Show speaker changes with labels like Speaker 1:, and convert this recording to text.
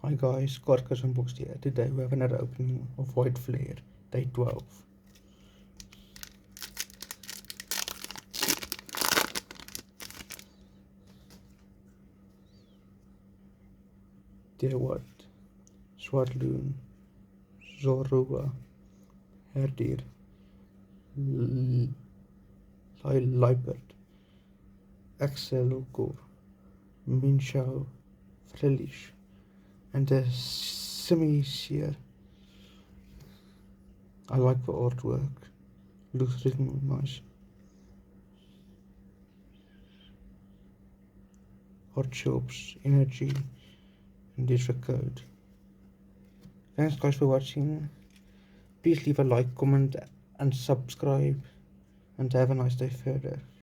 Speaker 1: Hi guys, Carcass Unboxed here. Today we have another opening of White Flare, Day 12. Dear What, Swartloon, Zorua, Herdir, Lipert, Axelokor, Minshao, Frelish, and the Semi-Seer. I like the artwork, looks really nice. Hot Shops, Energy, and this the code. Thanks guys for watching. Please leave a like, comment and subscribe, and have a nice day further.